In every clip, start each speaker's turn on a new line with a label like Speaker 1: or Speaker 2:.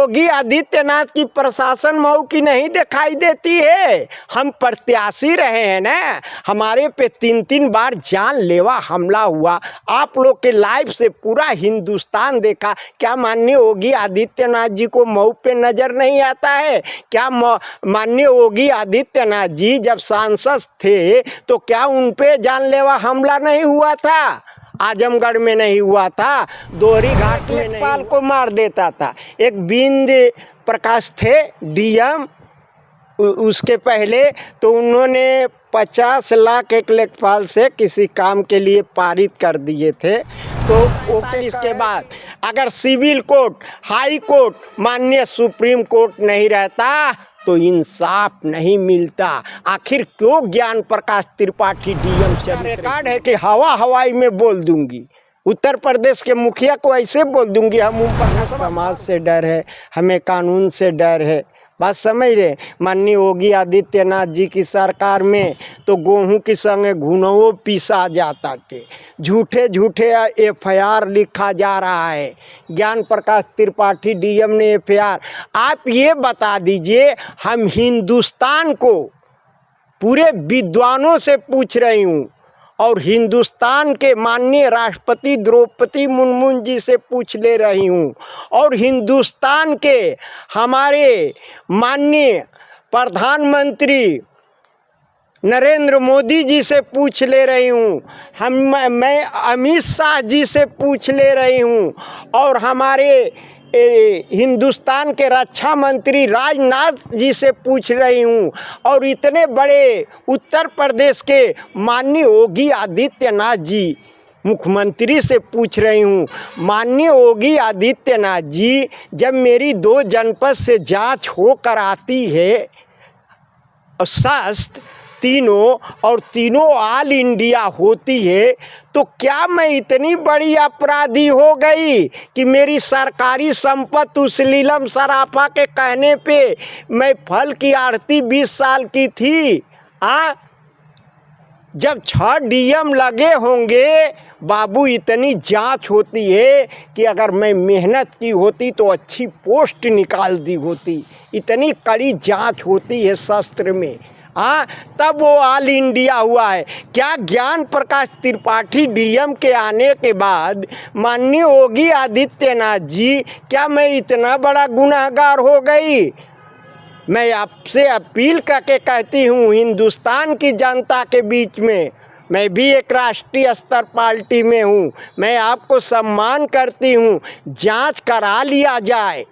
Speaker 1: योगी आदित्यनाथ की प्रशासन मऊ की नहीं दिखाई देती है। हम प्रत्याशी रहे हैं ना, हमारे पे 3-3 बार जानलेवा हमला हुआ। आप लोग के लाइव से पूरा हिंदुस्तान देखा। क्या माननीय योगी आदित्यनाथ जी को मऊ पे नज़र नहीं आता है? क्या माननीय योगी आदित्यनाथ जी जब सांसद थे तो क्या उन पे जानलेवा हमला नहीं हुआ था? आजमगढ़ में नहीं हुआ था, दोहरी घाट में लेखपाल को मार देता था। एक बिंद प्रकाश थे डीएम, उसके पहले तो उन्होंने 50 लाख एक लेखपाल से किसी काम के लिए पारित कर दिए थे। तो इसके बाद अगर सिविल कोर्ट, हाई कोर्ट, माननीय सुप्रीम कोर्ट नहीं रहता तो इंसाफ नहीं मिलता। आखिर क्यों ज्ञान प्रकाश त्रिपाठी डीएम रिकॉर्ड है कि हवाई में बोल दूंगी, उत्तर प्रदेश के मुखिया को ऐसे बोल दूंगी हम ऊपर। समाज से डर है, हमें कानून से डर है। बात समझ रहे? माननीय योगी आदित्यनाथ जी की सरकार में तो गेहूं के संगे घुनवो पीसा जाता थे, झूठे एफआईआर लिखा जा रहा है। ज्ञान प्रकाश त्रिपाठी डीएम ने एफआईआर। आप ये बता दीजिए, हम हिंदुस्तान को पूरे विद्वानों से पूछ रही हूँ और हिंदुस्तान के माननीय राष्ट्रपति द्रौपदी मुर्मू जी से पूछ ले रही हूँ और हिंदुस्तान के हमारे माननीय प्रधानमंत्री नरेंद्र मोदी जी से पूछ ले रही हूँ। मैं अमित शाह जी से पूछ ले रही हूँ और हमारे हिंदुस्तान के रक्षा मंत्री राजनाथ जी से पूछ रही हूँ और इतने बड़े उत्तर प्रदेश के माननीय योगी आदित्यनाथ जी मुख्यमंत्री से पूछ रही हूँ। माननीय योगी आदित्यनाथ जी, जब मेरी 2 जनपद से जांच होकर आती है शास्त्र तीनों ऑल इंडिया होती है, तो क्या मैं इतनी बड़ी अपराधी हो गई कि मेरी सरकारी संपत्ति उस लीलम सराफा के कहने पे मैं फल की आढ़ती 20 साल की थी? जब 6 डीएम लगे होंगे बाबू, इतनी जांच होती है कि अगर मैं मेहनत की होती तो अच्छी पोस्ट निकाल दी होती। इतनी कड़ी जांच होती है शस्त्र में, तब वो ऑल इंडिया हुआ है। क्या ज्ञान प्रकाश त्रिपाठी डीएम के आने के बाद माननीय योगी आदित्यनाथ जी, क्या मैं इतना बड़ा गुनहगार हो गई? मैं आपसे अपील करके कहती हूँ, हिंदुस्तान की जनता के बीच में, मैं भी एक राष्ट्रीय स्तर पार्टी में हूँ, मैं आपको सम्मान करती हूँ, जांच करा लिया जाए।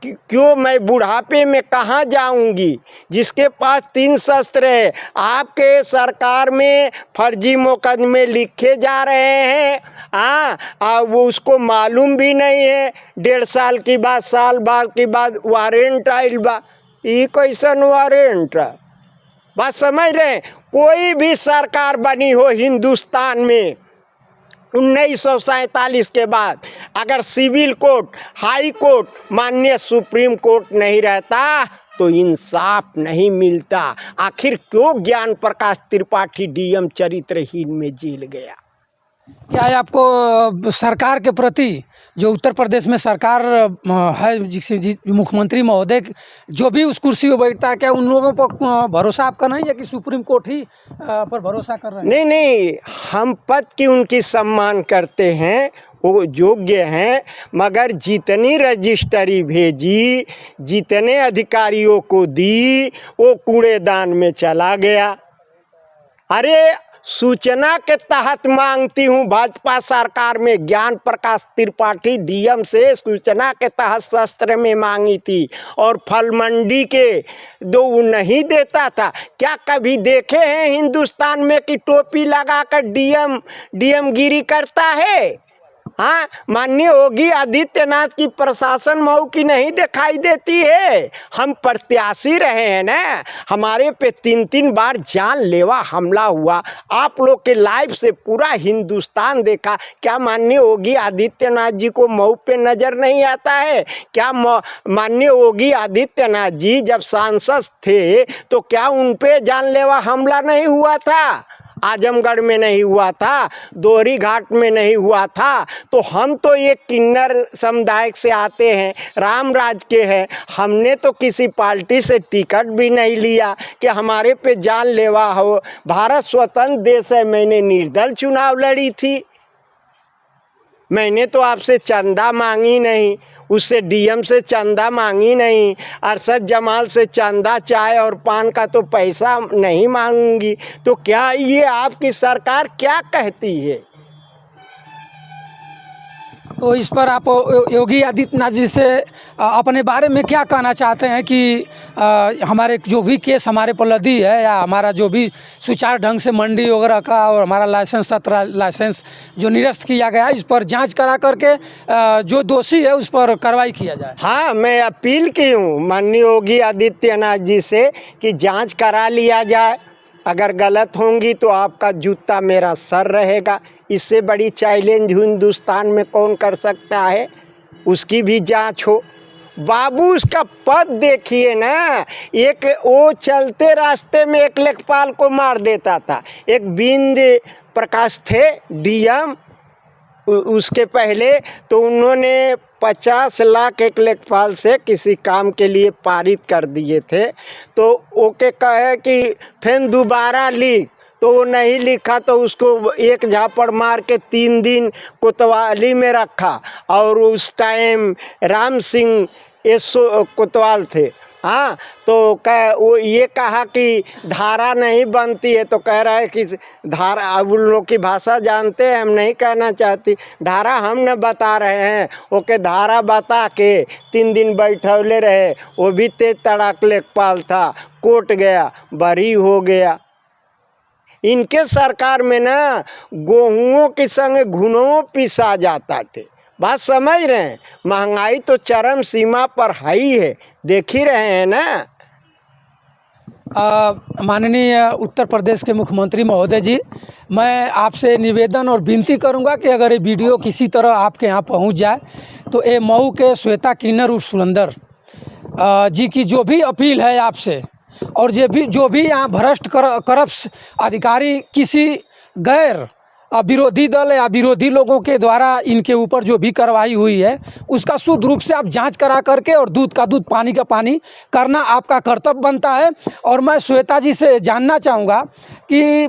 Speaker 1: क्यों मैं बुढ़ापे में कहाँ जाऊंगी? जिसके पास 3 शस्त्र है, आपके सरकार में फर्जी मुकदमे लिखे जा रहे हैं। वो उसको मालूम भी नहीं है। 1.5 साल की बाद, साल बाद की बाद वारंट आइल बा। ये कैसन वारंट? बात समझ रहे हैं? कोई भी सरकार बनी हो हिंदुस्तान में 1947 के बाद, अगर सिविल कोर्ट, हाई कोर्ट, माननीय सुप्रीम कोर्ट नहीं रहता तो इंसाफ नहीं मिलता। आखिर क्यों ज्ञान प्रकाश त्रिपाठी डीएम चरित्रहीन में जेल गया?
Speaker 2: क्या है आपको सरकार के प्रति, जो उत्तर प्रदेश में सरकार है, मुख्यमंत्री महोदय जो भी उस कुर्सी पर बैठता है, क्या उन लोगों पर भरोसा आपका नहीं है कि सुप्रीम कोर्ट ही पर भरोसा कर रहे हैं?
Speaker 1: नहीं, हम पद की उनकी सम्मान करते हैं, वो योग्य हैं, मगर जितनी रजिस्ट्री भेजी, जितने अधिकारियों को दी, वो कूड़ेदान में चला गया। अरे सूचना के तहत मांगती हूँ, भाजपा सरकार में ज्ञान प्रकाश त्रिपाठी डीएम से सूचना के तहत शस्त्र में मांगी थी और फल मंडी के दो नहीं देता था। क्या कभी देखे हैं हिंदुस्तान में कि टोपी लगाकर डीएम गिरी करता है? माननीय योगी आदित्यनाथ की प्रशासन मऊ की नहीं दिखाई देती है। हम प्रत्याशी रहे हैं ना, हमारे पे 3-3 बार जानलेवा हमला हुआ। आप लोग के लाइव से पूरा हिंदुस्तान देखा। क्या माननीय योगी आदित्यनाथ जी को मऊ पे नज़र नहीं आता है? क्या माननीय योगी आदित्यनाथ जी जब सांसद थे तो क्या उन पे जानलेवा हमला नहीं हुआ था? आजमगढ़ में नहीं हुआ था, दोहरी घाट में नहीं हुआ था। तो हम तो एक किन्नर समुदाय से आते हैं, रामराज के हैं। हमने तो किसी पार्टी से टिकट भी नहीं लिया कि हमारे पे जानलेवा हो। भारत स्वतंत्र देश है, मैंने निर्दल चुनाव लड़ी थी। मैंने तो आपसे चंदा मांगी नहीं, उससे डीएम से चंदा मांगी नहीं, अरशद जमाल से चंदा चाय और पान का तो पैसा नहीं मांगूंगी। तो क्या ये आपकी सरकार क्या कहती है?
Speaker 2: तो इस पर आप योगी आदित्यनाथ जी से अपने बारे में क्या कहना चाहते हैं कि हमारे जो भी केस हमारे पर लदी है या हमारा जो भी सुचारू ढंग से मंडी वगैरह का और हमारा लाइसेंस 17 लाइसेंस जो निरस्त किया गया है, इस पर जांच करा करके जो दोषी है उस पर कार्रवाई किया जाए।
Speaker 1: हाँ, मैं अपील की हूँ माननीय योगी आदित्यनाथ जी से कि जांच करा लिया जाए। अगर गलत होंगी तो आपका जूता मेरा सर रहेगा। इससे बड़ी चैलेंज हिंदुस्तान में कौन कर सकता है? उसकी भी जांच हो। बाबू उसका पद देखिए ना, एक वो चलते रास्ते में एक लेखपाल को मार देता था। एक बिंद प्रकाश थे डीएम, उसके पहले तो उन्होंने 50 लाख एक लेखपाल से किसी काम के लिए पारित कर दिए थे। तो ओके कहे कि फिर दोबारा लिख, तो वो नहीं लिखा तो उसको एक झापड़ मार के 3 दिन कोतवाली में रखा। और उस टाइम राम सिंह एसो कोतवाल थे। हाँ, तो वो ये कहा कि धारा नहीं बनती है, तो कह रहा है कि धारा, अब उन लोग की भाषा जानते हैं, हम नहीं कहना चाहती। धारा हम न बता रहे हैं, ओके धारा बता के 3 दिन बैठौले रहे। वो भी तेज तड़ाक लेखपाल था, कोर्ट गया, बरी हो गया। इनके सरकार में ना गेहूँ के संग घुनों पिसा जाता थे। बात समझ रहे हैं? महंगाई तो चरम सीमा पर है ही है, देख ही रहे हैं ना।
Speaker 2: माननीय उत्तर प्रदेश के मुख्यमंत्री महोदय जी, मैं आपसे निवेदन और विनती करूंगा कि अगर ये वीडियो किसी तरह आपके यहाँ पहुंच जाए तो ये मऊ के श्वेता किन्नर उर्फ सुरेंद्र जी की जो भी अपील है आपसे, और जो भी यहाँ भ्रष्ट करप्ट अधिकारी किसी गैर विरोधी दल या विरोधी लोगों के द्वारा इनके ऊपर जो भी कार्रवाई हुई है उसका शुद्ध रूप से आप जांच करा करके और दूध का दूध पानी का पानी करना आपका कर्तव्य बनता है। और मैं श्वेता जी से जानना चाहूँगा कि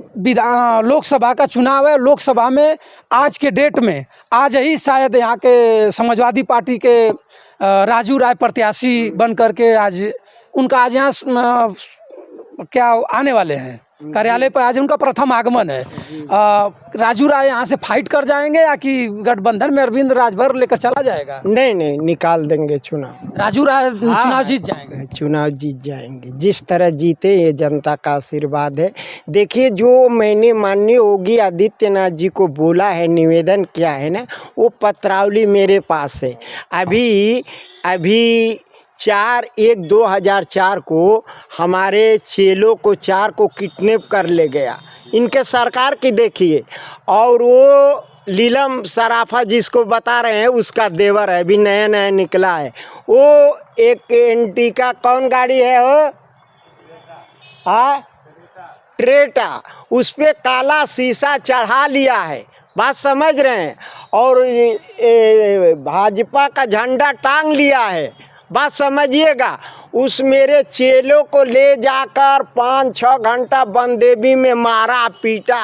Speaker 2: लोकसभा का चुनाव है, लोकसभा में आज के डेट में आज ही शायद यहाँ के समाजवादी पार्टी के राजू राय प्रत्याशी बन करके आज उनका आज यहाँ क्या आने वाले हैं कार्यालय पर, आज उनका प्रथम आगमन है। राजू राय यहाँ से फाइट कर जाएंगे या कि गठबंधन में अरविंद राजभर लेकर चला जाएगा?
Speaker 1: नहीं, निकाल देंगे चुनाव।
Speaker 2: राजू राय चुनाव जीत जाएंगे?
Speaker 1: चुनाव जीत जाएंगे, जिस तरह जीते ये जनता का आशीर्वाद है। देखिए, जो मैंने माननीय योगी आदित्यनाथ जी को बोला है, निवेदन किया है ना, वो पत्रावली मेरे पास है। अभी 4/1/2004 को हमारे चेलों को 4 को किडनैप कर ले गया, इनके सरकार की देखिए। और वो लीलम सराफा जिसको बता रहे हैं उसका देवर है, अभी नया नया निकला है। वो एक एंटी का कौन गाड़ी है वो? हाँ, ट्रेटा, उस पर काला शीशा चढ़ा लिया है। बात समझ रहे हैं? और भाजपा का झंडा टांग लिया है। बात समझिएगा। उस मेरे चेलों को ले जाकर 5-6 घंटा बंदेवी में मारा पीटा,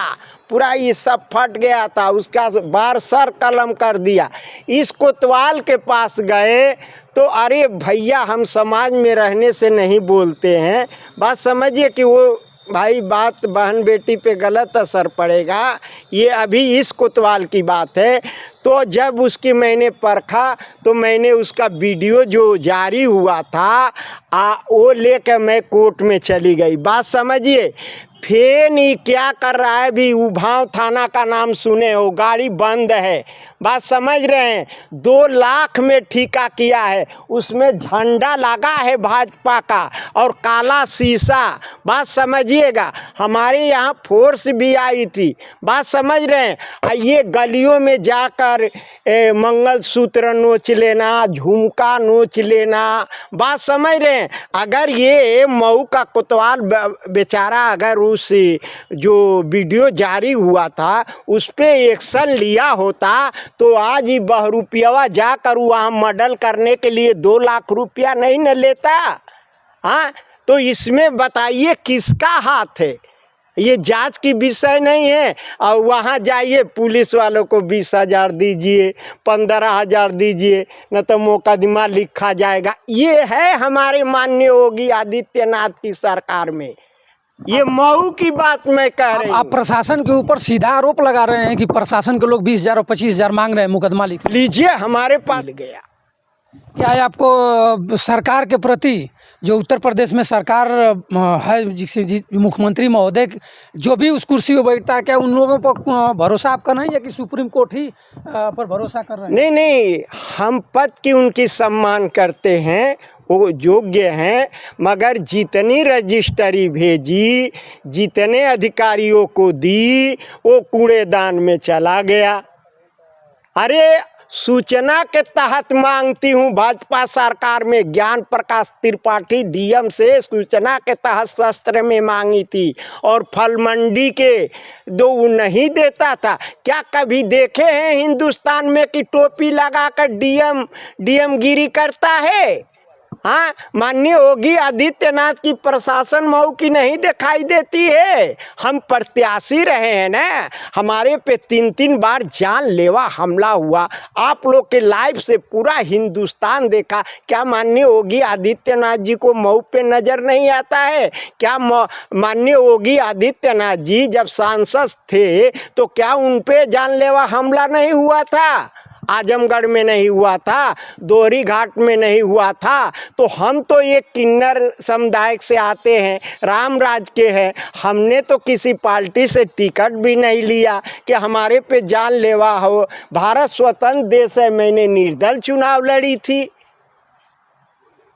Speaker 1: पूरा ये सब फट गया था, उसका बार सर कलम कर दिया। इस कोतवाल के पास गए तो अरे भैया, हम समाज में रहने से नहीं बोलते हैं। बात समझिए कि वो भाई, बात बहन बेटी पे गलत असर पड़ेगा। ये अभी इस कोतवाल की बात है। तो जब उसकी मैंने परखा तो मैंने उसका वीडियो जो जारी हुआ था वो लेकर मैं कोर्ट में चली गई। बात समझिए। फिर ये क्या कर रहा है, भी उभाव थाना का नाम सुने हो, गाड़ी बंद है। बात समझ रहे हैं? 2 लाख में ठेका किया है, उसमें झंडा लगा है भाजपा का और काला शीशा। बात समझिएगा। हमारे यहाँ फोर्स भी आई थी। बात समझ रहे हैं? ये गलियों में जाकर मंगलसूत्र नोच लेना, झुमका नोच लेना। बात समझ रहे हैं? अगर ये मऊ का कोतवाल बेचारा अगर उस जो वीडियो जारी हुआ था उस पे एक्शन लिया होता तो आज ही बहरूपियावा जाकर वहाँ मर्डर करने के लिए 2 लाख रुपया नहीं न लेता। हाँ, तो इसमें बताइए किसका हाथ है? ये जांच की विषय नहीं है। और वहाँ जाइए पुलिस वालों को 20,000 दीजिए, 15,000 दीजिए, न तो मुकदमा लिखा जाएगा। ये है हमारे माननीय योगी आदित्यनाथ की सरकार में। ये मऊ की बात मैं कह रही हूँ।
Speaker 2: आप प्रशासन के ऊपर सीधा आरोप लगा रहे हैं कि प्रशासन के लोग 20,000 और 25,000 मांग रहे हैं मुकदमा लिख
Speaker 1: लीजिए, हमारे पास गया।
Speaker 2: क्या है आपको सरकार के प्रति जो उत्तर प्रदेश में सरकार है मुख्यमंत्री महोदय जो भी उस कुर्सी पर बैठता है, क्या उन लोगों पर भरोसा आपका नहीं है कि सुप्रीम कोर्ट ही पर भरोसा कर रहे हैं?
Speaker 1: नहीं नहीं, हम पद की उनकी सम्मान करते हैं, वो योग्य हैं, मगर जितनी रजिस्ट्री भेजी, जितने अधिकारियों को दी, वो कूड़ेदान में चला गया। अरे सूचना के तहत मांगती हूँ भाजपा सरकार में, ज्ञान प्रकाश त्रिपाठी डीएम से सूचना के तहत शस्त्र में मांगी थी और फल मंडी के दो नहीं देता था। क्या कभी देखे हैं हिंदुस्तान में कि टोपी लगाकर डीएम गिरी करता है? हाँ, माननीय योगी आदित्यनाथ की प्रशासन मऊ की नहीं दिखाई देती है। हम प्रत्याशी रहे हैं ना, हमारे पे 3 बार जानलेवा हमला हुआ। आप लोग के लाइव से पूरा हिंदुस्तान देखा। क्या माननीय योगी आदित्यनाथ जी को मऊ पे नज़र नहीं आता है? क्या माननीय योगी आदित्यनाथ जी जब सांसद थे तो क्या उन पे जानलेवा हमला नहीं हुआ था? आजमगढ़ में नहीं हुआ था, दोहरी घाट में नहीं हुआ था। तो हम तो एक किन्नर समुदाय से आते हैं, रामराज के हैं। हमने तो किसी पार्टी से टिकट भी नहीं लिया कि हमारे पे जानलेवा हो। भारत स्वतंत्र देश है, मैंने निर्दल चुनाव लड़ी थी।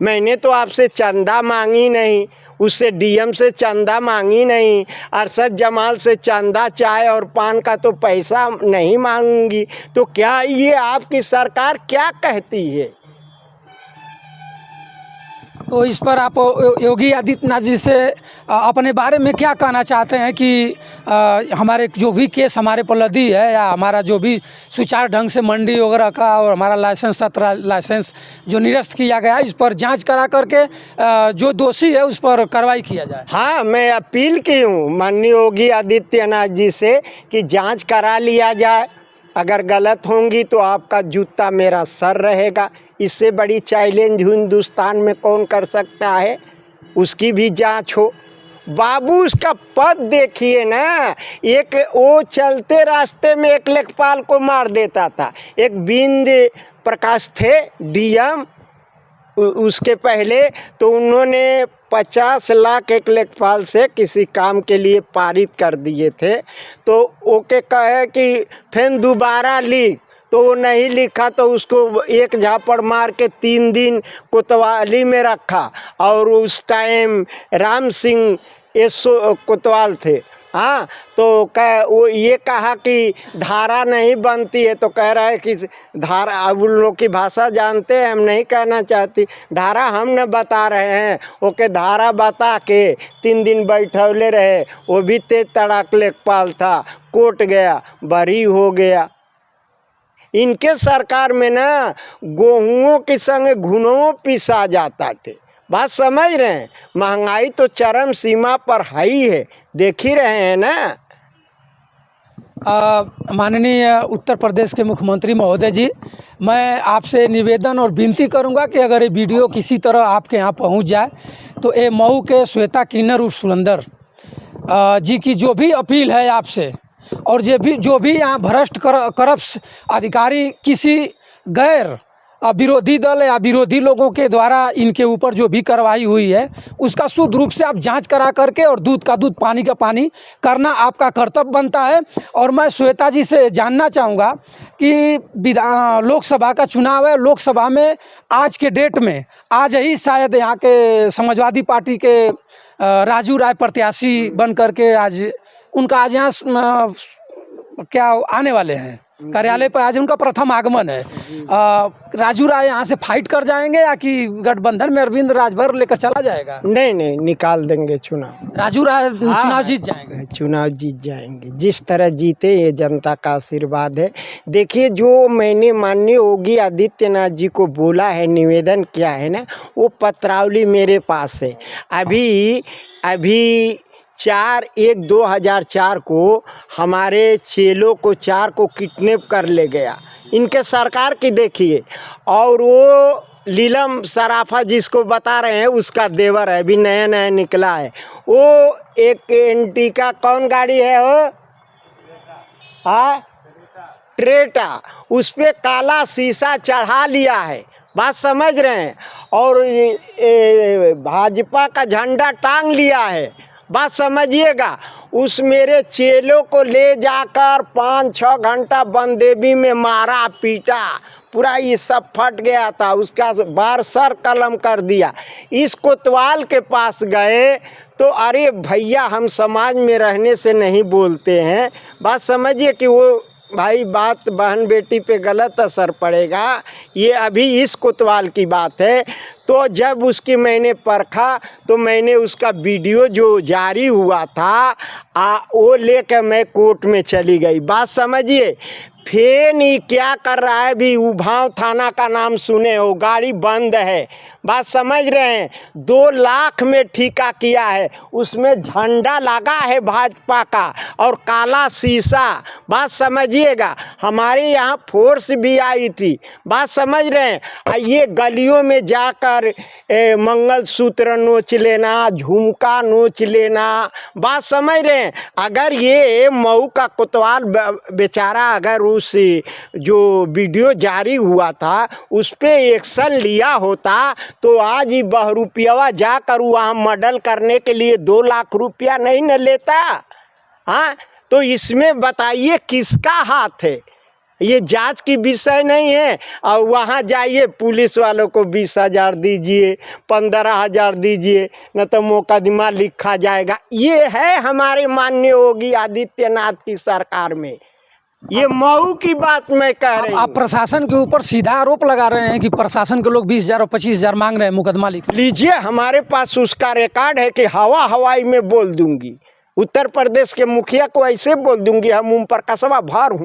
Speaker 1: मैंने तो आपसे चंदा मांगी नहीं, उससे डीएम से चंदा मांगी नहीं, अरशद जमाल से चंदा चाय और पान का तो पैसा नहीं मांगूंगी। तो क्या ये आपकी सरकार क्या कहती है?
Speaker 2: तो इस पर आप योगी आदित्यनाथ जी से अपने बारे में क्या कहना चाहते हैं कि हमारे जो भी केस हमारे पर लदी है या हमारा जो भी सुचारू ढंग से मंडी वगैरह का और हमारा लाइसेंस जो निरस्त किया गया है, इस पर जांच करा करके जो दोषी है उस पर कार्रवाई किया जाए?
Speaker 1: हाँ, मैं अपील की हूँ माननीय योगी आदित्यनाथ जी से कि जांच करा लिया जाए। अगर गलत होंगी तो आपका जूता मेरा सर रहेगा। इससे बड़ी चैलेंज हिंदुस्तान में कौन कर सकता है? उसकी भी जांच हो। बाबू उसका पद देखिए ना, एक वो चलते रास्ते में एक लेखपाल को मार देता था। एक बिंद प्रकाश थे डीएम, उसके पहले तो उन्होंने 50 लाख एक लेखपाल से किसी काम के लिए पारित कर दिए थे। तो ओके कहे कि फिर दोबारा लिख, तो वो नहीं लिखा तो उसको एक झापड़ मार के 3 दिन कोतवाली में रखा। और उस टाइम राम सिंह एसो कोतवाल थे। हाँ, तो वो ये कहा कि धारा नहीं बनती है, तो कह रहा है कि धारा, अब उन लोग की भाषा जानते हैं, हम नहीं कहना चाहती। धारा हम न बता रहे हैं, ओके धारा बता के 3 दिन बैठौले रहे। वो भी तेज तड़ाक लेखपाल था, कोर्ट गया, बरी हो गया। इनके सरकार में ना गेहूँ के संग घुनों पिसा जाता थे। बात समझ रहे हैं? महंगाई तो चरम सीमा पर है ही है, देख ही रहे हैं ना।
Speaker 2: माननीय उत्तर प्रदेश के मुख्यमंत्री महोदय जी, मैं आपसे निवेदन और विनती करूंगा कि अगर ये वीडियो किसी तरह आपके यहाँ पहुंच जाए तो ये मऊ के श्वेता किन्नर उर्फ सुरेंद्र जी की जो भी अपील है आपसे, और जो भी यहाँ भ्रष्ट करप्ट अधिकारी किसी गैर विरोधी दल या विरोधी लोगों के द्वारा इनके ऊपर जो भी कार्रवाई हुई है उसका शुद्ध रूप से आप जांच करा करके और दूध का दूध पानी का पानी करना आपका कर्तव्य बनता है। और मैं श्वेता जी से जानना चाहूँगा कि लोकसभा का चुनाव है, लोकसभा में आज के डेट में आज ही शायद यहाँ के समाजवादी पार्टी के राजू राय प्रत्याशी बन करके आज उनका आज यहाँ क्या आने वाले हैं, कार्यालय पर आज उनका प्रथम आगमन है। राजू राय यहाँ से फाइट कर जाएंगे या कि गठबंधन में अरविंद राजभर लेकर चला जाएगा?
Speaker 1: नहीं नहीं, निकाल देंगे चुनाव।
Speaker 2: राजू राय चुनाव जीत जाएंगे?
Speaker 1: चुनाव जीत जाएंगे, जिस तरह जीते ये जनता का आशीर्वाद है। देखिए, जो मैंने माननीय योगी आदित्यनाथ जी को बोला है, निवेदन किया है ना, वो पत्रावली मेरे पास है। अभी 4/1/2004 को हमारे चेलों को 4 को किडनैप कर ले गया, इनके सरकार की देखिए। और वो लीलम सराफा जिसको बता रहे हैं, उसका देवर है, अभी नया नया निकला है। वो एक एंटी का कौन गाड़ी है वो, हाँ ट्रेटा, उस पर काला शीशा चढ़ा लिया है, बात समझ रहे हैं। और भाजपा का झंडा टांग लिया है, बात समझिएगा। उस मेरे चेलों को ले जाकर 5-6 घंटा बंदेवी में मारा पीटा, पूरा ये सब फट गया था, उसका बार सर कलम कर दिया। इस कोतवाल के पास गए तो अरे भैया, हम समाज में रहने से नहीं बोलते हैं, बात समझिए कि वो भाई बात बहन बेटी पे गलत असर पड़ेगा। ये अभी इस कोतवाल की बात है। तो जब उसकी मैंने परखा तो मैंने उसका वीडियो जो जारी हुआ था वो लेकर मैं कोर्ट में चली गई, बात समझिए। फिर ये क्या कर रहा है, भी उभाव थाना का नाम सुने हो, गाड़ी बंद है, बात समझ रहे हैं। 2 लाख में ठेका किया है, उसमें झंडा लगा है भाजपा का और काला शीशा, बात समझिएगा। हमारे यहाँ फोर्स भी आई थी, बात समझ रहे हैं। ये गलियों में जाकर मंगलसूत्र नोच लेना, झुमका नोच लेना, बात समझ रहे हैं। अगर ये मऊ का कोतवाल बेचारा अगर उस जो वीडियो जारी हुआ था उस पे एक्शन लिया होता तो आज ही बहरूपियावा जाकर वहाँ मर्डर करने के लिए 2 लाख रुपया नहीं न लेता। हाँ, तो इसमें बताइए किसका हाथ है? ये जांच की विषय नहीं है। और वहाँ जाइए, पुलिस वालों को 20,000 दीजिए, 15,000 दीजिए, न तो मुकदमा लिखा जाएगा। ये है हमारे माननीय योगी आदित्यनाथ की सरकार में। ये मऊ की बात मैं कह रही हूँ।
Speaker 2: आप प्रशासन के ऊपर सीधा आरोप लगा रहे हैं कि प्रशासन के लोग 20,000 और 25,000 मांग रहे हैं मुकदमा लिख
Speaker 1: लीजिए। हमारे पास उसका रिकॉर्ड है कि हवाई में बोल दूंगी, उत्तर प्रदेश के मुखिया को ऐसे बोल दूंगी, हम ओम प्रकाशवा भार हूँ।